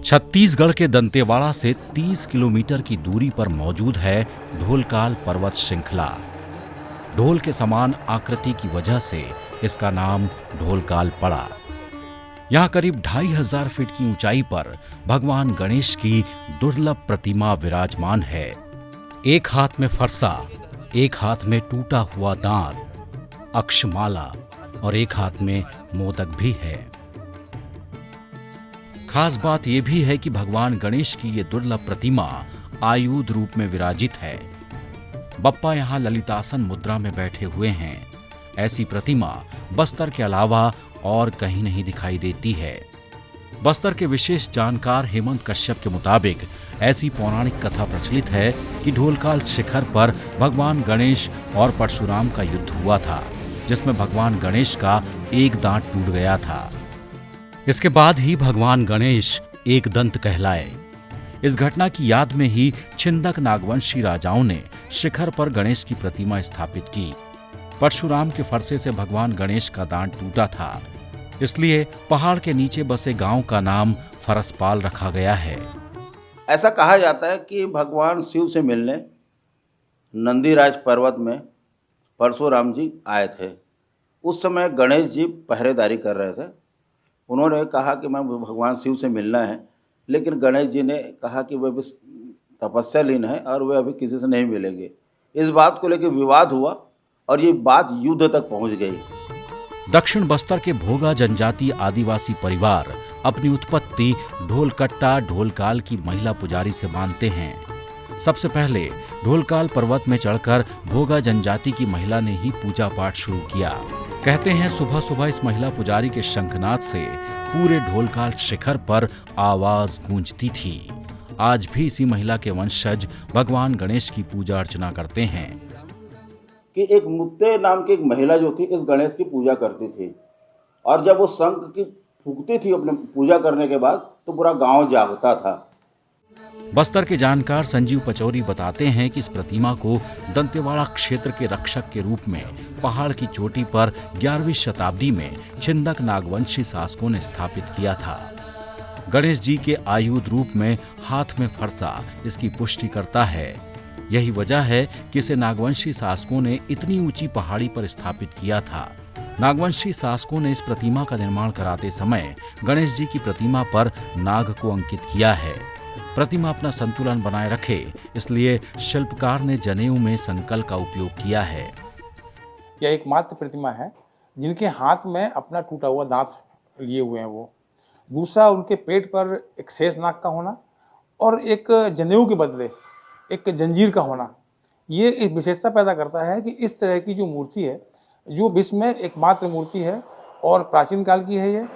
छत्तीसगढ़ के दंतेवाड़ा से 30 किलोमीटर की दूरी पर मौजूद है ढोलकाल पर्वत श्रृंखला। ढोल के समान आकृति की वजह से इसका नाम ढोलकाल पड़ा। यहाँ करीब 2500 फीट की ऊंचाई पर भगवान गणेश की दुर्लभ प्रतिमा विराजमान है। एक हाथ में फरसा, एक हाथ में टूटा हुआ दांत, अक्षमाला और एक हाथ में मोदक भी है। खास बात यह भी है कि भगवान गणेश की ये दुर्लभ प्रतिमा आयुध रूप में विराजित है। बप्पा यहाँ ललितासन मुद्रा में बैठे हुए हैं। ऐसी प्रतिमा बस्तर के अलावा और कहीं नहीं दिखाई देती है। बस्तर के विशेष जानकार हेमंत कश्यप के मुताबिक ऐसी पौराणिक कथा प्रचलित है कि ढोलकाल शिखर पर भगवान गणेश और परशुराम का युद्ध हुआ था, जिसमें भगवान गणेश का एक दांत टूट गया था। इसके बाद ही भगवान गणेश एक दंत कहलाए। इस घटना की याद में ही छिंदक नागवंशी राजाओं ने शिखर पर गणेश की प्रतिमा स्थापित की। परशुराम के फरसे से भगवान गणेश का दांत टूटा था, इसलिए पहाड़ के नीचे बसे गांव का नाम फरसपाल रखा गया है। ऐसा कहा जाता है कि भगवान शिव से मिलने नंदीराज पर्वत में परशुराम जी आए थे। उस समय गणेश जी पहरेदारी कर रहे थे। उन्होंने कहा कि मैं भगवान शिव से मिलना है, लेकिन गणेश जी ने कहा कि वे भी तपस्या लीन है और वे अभी किसी से नहीं मिलेंगे। इस बात को लेकर विवाद हुआ और ये बात युद्ध तक पहुंच गई। दक्षिण बस्तर के भोगा जनजाति आदिवासी परिवार अपनी उत्पत्ति ढोलकट्टा ढोलकाल की महिला पुजारी से मानते हैं। सबसे पहले ढोलकाल पर्वत में चढ़कर भोगा जनजाति की महिला ने ही पूजा पाठ शुरू किया। कहते हैं सुबह सुबह इस महिला पुजारी के शंखनाद से पूरे ढोलकाल शिखर पर आवाज गूंजती थी। आज भी इसी महिला के वंशज भगवान गणेश की पूजा अर्चना करते हैं। कि एक मुक्ते नाम की एक महिला जो थी इस गणेश की पूजा करती थी, और जब वो शंख की फूंकती थी अपने पूजा करने के बाद तो पूरा गांव जागता था। बस्तर के जानकार संजीव पचौरी बताते हैं कि इस प्रतिमा को दंतेवाड़ा क्षेत्र के रक्षक के रूप में पहाड़ की चोटी पर 11वीं शताब्दी में छिंदक नागवंशी शासकों ने स्थापित किया था। गणेश जी के आयुध रूप में हाथ में फरसा इसकी पुष्टि करता है। यही वजह है कि इसे नागवंशी शासकों ने इतनी ऊंची पहाड़ी पर स्थापित किया था। नागवंशी शासकों ने इस प्रतिमा का निर्माण कराते समय गणेश जी की प्रतिमा पर नाग को अंकित किया है। प्रतिमा अपना संतुलन बनाए रखे, इसलिए शिल्पकार ने जनेऊ में संकल का उपयोग किया है। यह एकमात्र प्रतिमा है जिनके हाथ में अपना टूटा हुआ दांत लिए हुए हैं। वो दूसरा, उनके पेट पर एक शेषनाग का होना और एक जनेऊ के बदले एक जंजीर का होना, ये एक विशेषता पैदा करता है कि इस तरह की जो मूर्ति है, जो विश्व में एकमात्र मूर्ति है और प्राचीन काल की है। ये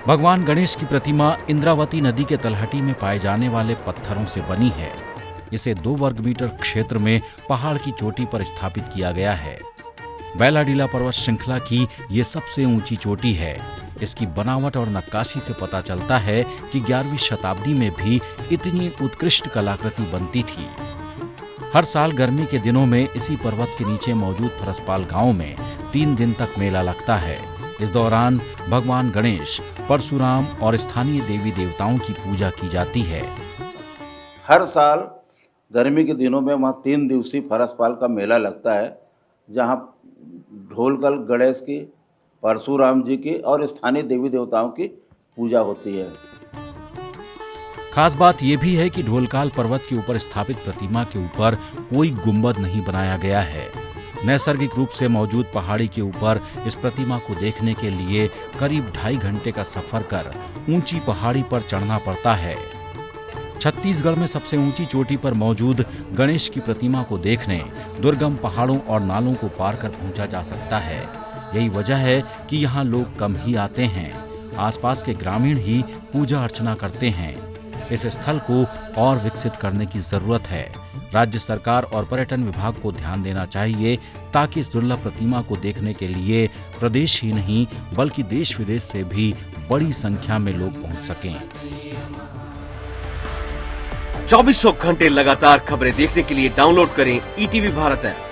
भगवान गणेश की प्रतिमा इंद्रावती नदी के तलहटी में पाए जाने वाले पत्थरों से बनी है। इसे 2 वर्ग मीटर क्षेत्र में पहाड़ की चोटी पर स्थापित किया गया है। बैलाडीला पर्वत श्रृंखला की ये सबसे ऊंची चोटी है। इसकी बनावट और नक्काशी से पता चलता है कि 11वीं शताब्दी में भी इतनी उत्कृष्ट कलाकृति बनती थी। हर साल गर्मी के दिनों में इसी पर्वत के नीचे मौजूद फरसपाल गांव में 3 दिन तक मेला लगता है। इस दौरान भगवान गणेश, परशुराम और स्थानीय देवी देवताओं की पूजा की जाती है। हर साल गर्मी के दिनों में वहाँ 3 दिवसीय फरसपाल का मेला लगता है, जहाँ ढोलकाल गणेश की, परशुराम जी की और स्थानीय देवी देवताओं की पूजा होती है। खास बात यह भी है कि ढोलकाल पर्वत के ऊपर स्थापित प्रतिमा के ऊपर कोई गुंबद नहीं बनाया गया है। नैसर्गिक रूप से मौजूद पहाड़ी के ऊपर इस प्रतिमा को देखने के लिए करीब 2.5 घंटे का सफर कर ऊंची पहाड़ी पर चढ़ना पड़ता है। छत्तीसगढ़ में सबसे ऊंची चोटी पर मौजूद गणेश की प्रतिमा को देखने दुर्गम पहाड़ों और नालों को पार कर पहुंचा जा सकता है। यही वजह है कि यहाँ लोग कम ही आते हैं। आसपास के ग्रामीण ही पूजा अर्चना करते हैं। इस स्थल को और विकसित करने की जरूरत है। राज्य सरकार और पर्यटन विभाग को ध्यान देना चाहिए ताकि इस दुर्लभ प्रतिमा को देखने के लिए प्रदेश ही नहीं बल्कि देश विदेश से भी बड़ी संख्या में लोग पहुंच सकें। 24 घंटे लगातार खबरें देखने के लिए डाउनलोड करें ईटीवी भारत ऐप।